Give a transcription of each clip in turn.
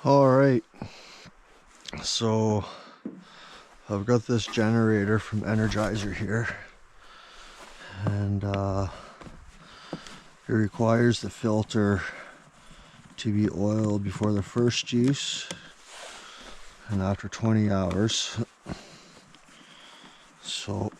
Alright, so I've got this generator from Energizer here, and it requires the filter to be oiled before the first use and after 20 hours. So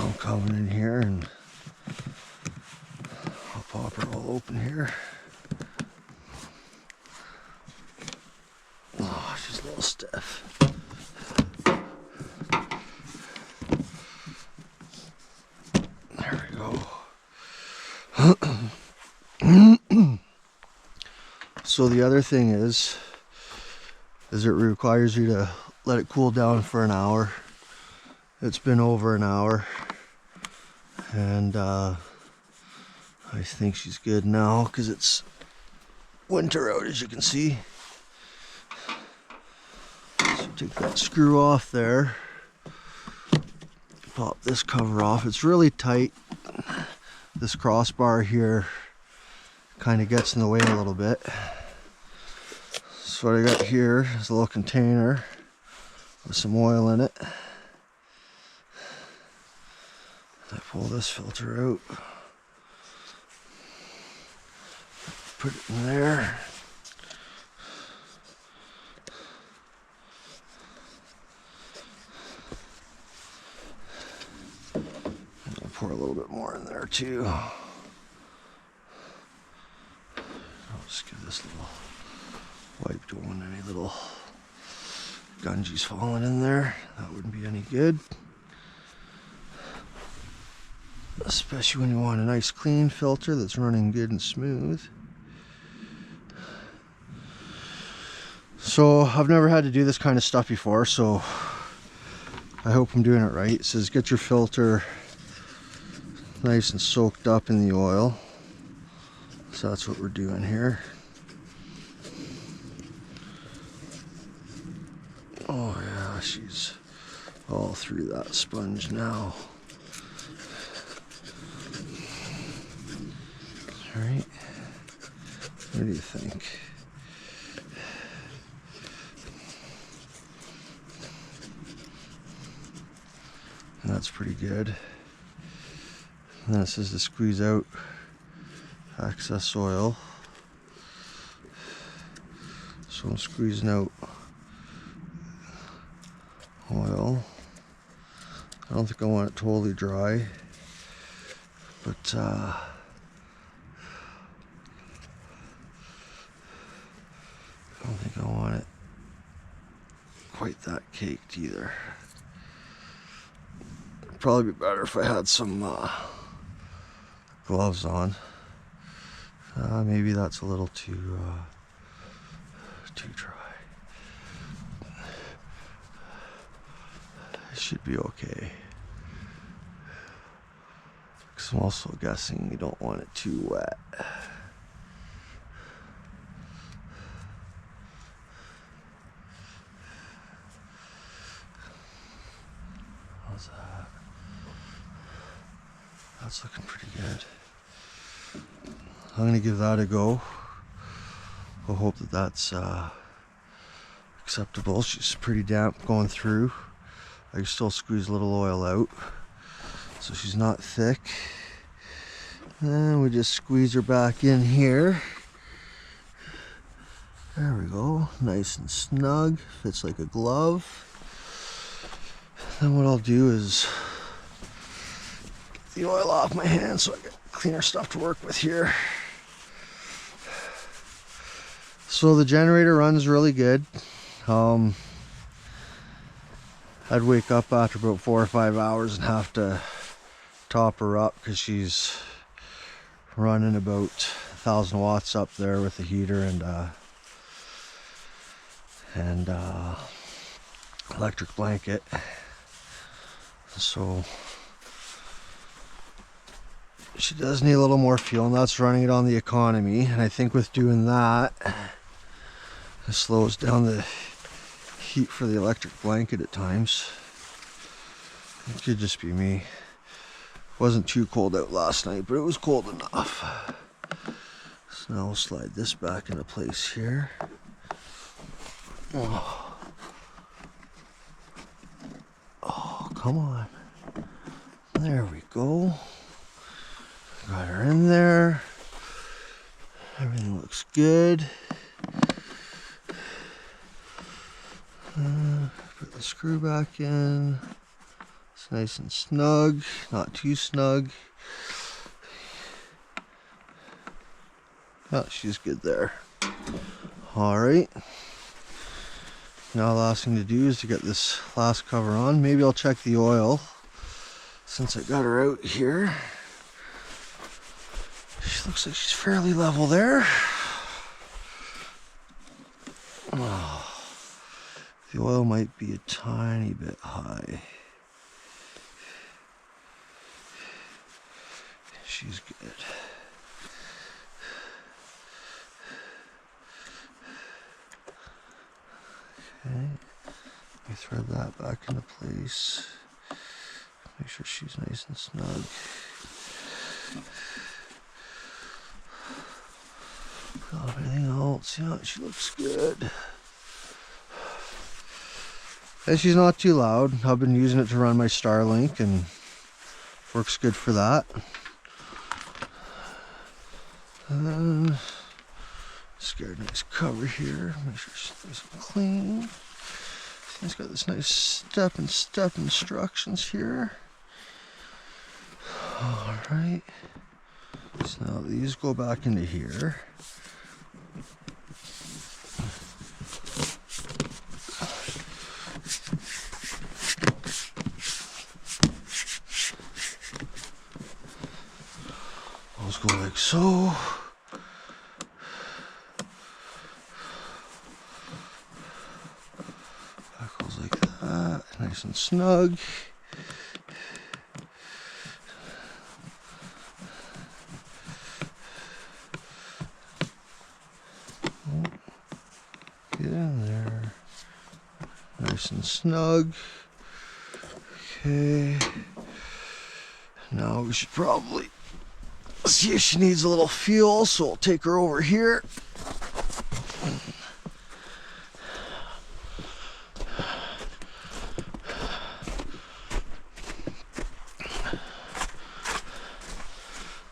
I'm coming in here and I'll pop her all open here. Oh, she's a little stiff. There we go. So the other thing is it requires you to let it cool down for an hour. It's been over an hour, and I think she's good now because it's winter out, as you can see. So take that screw off there, pop this cover off. It's really tight. This crossbar here kind of gets in the way a little bit. So what I got here is a little container with some oil in it. I pull this filter out, put it in there. And I'll pour a little bit more in there too. I'll just give this little wipe, don't want any little gungies falling in there. That wouldn't be any good. Especially when you want a nice clean filter that's running good and smooth. So I've never had to do this kind of stuff before, so I hope I'm doing it right. It says get your filter nice and soaked up in the oil. So that's what we're doing here. Oh yeah, she's all through that sponge now. Alright, what do you think? That's pretty good. And then it says to squeeze out excess oil. So I'm squeezing out oil. I don't think I want it totally dry, but I don't think I want it quite that caked either. It'd probably be better if I had some gloves on. Maybe that's a little too dry. It should be okay. Because I'm also guessing you don't want it too wet. How's that? That's looking pretty good. I'm going to give that a go. We'll hope that that's acceptable. She's pretty damp going through. I can still squeeze a little oil out, so she's not thick. And we just squeeze her back in here. There we go, nice and snug, fits like a glove. Then what I'll do is get the oil off my hands so I get cleaner stuff to work with here. So the generator runs really good. I'd wake up after about 4 or 5 hours and have to top her up because she's running about 1,000 watts up there with the heater and electric blanket. So she does need a little more fuel, and that's running it on the economy. And I think with doing that, it slows down the heat for the electric blanket at times. It could just be me. It wasn't too cold out last night, but it was cold enough. It's So now we'll slide this back into place here. Oh, come on. There we go. Got her in there. Everything looks good. Put the screw back in. It's nice and snug, not too snug. Oh, she's good there. Alright. Now the last thing to do is to get this last cover on. Maybe I'll check the oil since I got her out here. She looks like she's fairly level there. Oh, the oil might be a tiny bit high. She's good. Okay, we thread that back into place. Make sure she's nice and snug. Everything else, yeah, she looks good. And she's not too loud. I've been using it to run my Starlink and works good for that. Scared nice cover here. Make sure she's nice and clean. It's got this nice step instructions here. Alright. So now these go back into here. Those go like so. That goes like that. Nice and snug. Get in there. Nice and snug. Okay. Now we should probably see if she needs a little fuel, so we'll take her over here.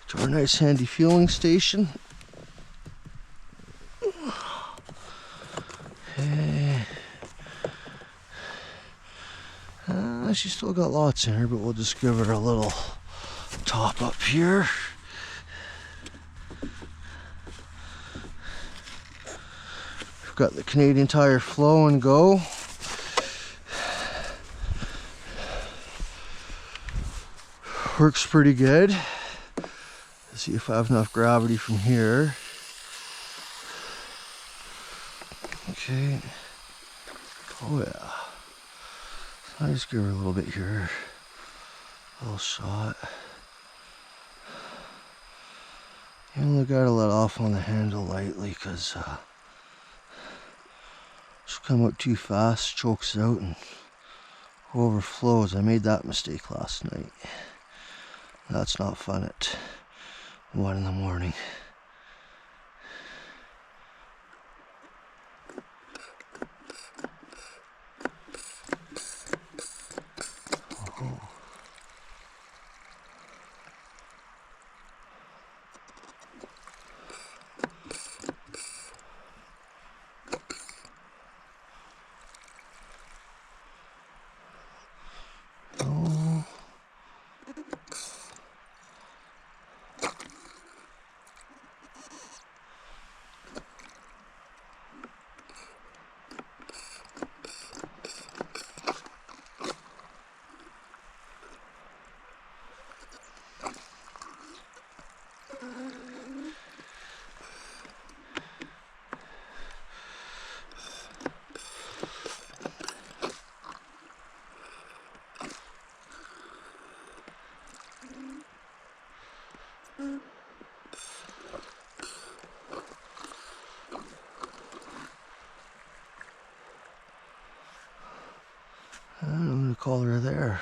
To our nice handy fueling station. Okay. She's still got lots in her, but we'll just give her a little top up here. We've got the Canadian Tire Flow and Go. Works pretty good. Let's see if I have enough gravity from here. Okay. Oh yeah. I'll just give her a little bit here. A little shot. You only gotta let off on the handle lightly, because she'll come out too fast, chokes out, and overflows. I made that mistake last night. That's not fun at 1 in the morning. I'm gonna call her there.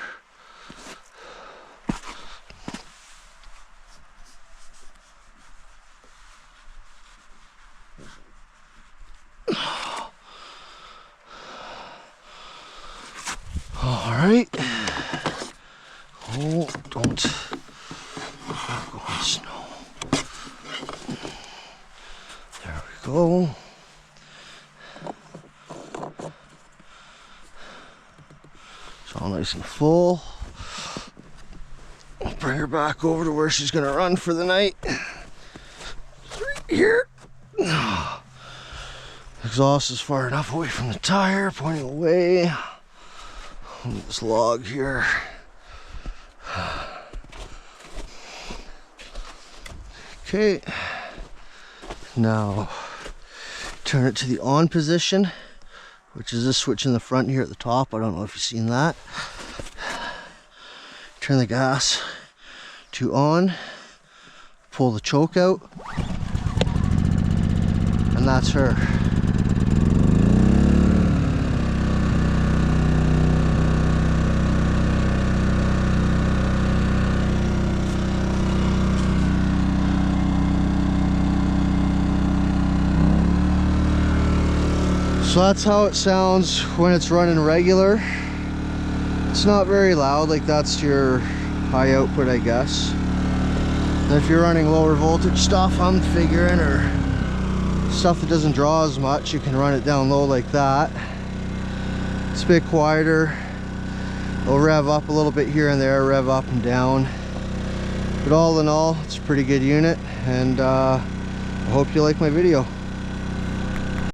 Alright. Oh, don't go in snow. There we go. It's all nice and full. I'll bring her back over to where she's gonna run for the night. Right here. Exhaust is far enough away from the tire, pointing away. This log here. Okay. Now turn it to the on position, which is this switch in the front here at the top. I don't know if you've seen that. Turn the gas to on, pull the choke out, and that's her. So that's how it sounds when it's running regular. It's not very loud, like that's your high output, I guess. And if you're running lower voltage stuff, I'm figuring, or stuff that doesn't draw as much, you can run it down low like that. It's a bit quieter. It'll rev up a little bit here and there, rev up and down. But all in all, it's a pretty good unit, and I hope you like my video.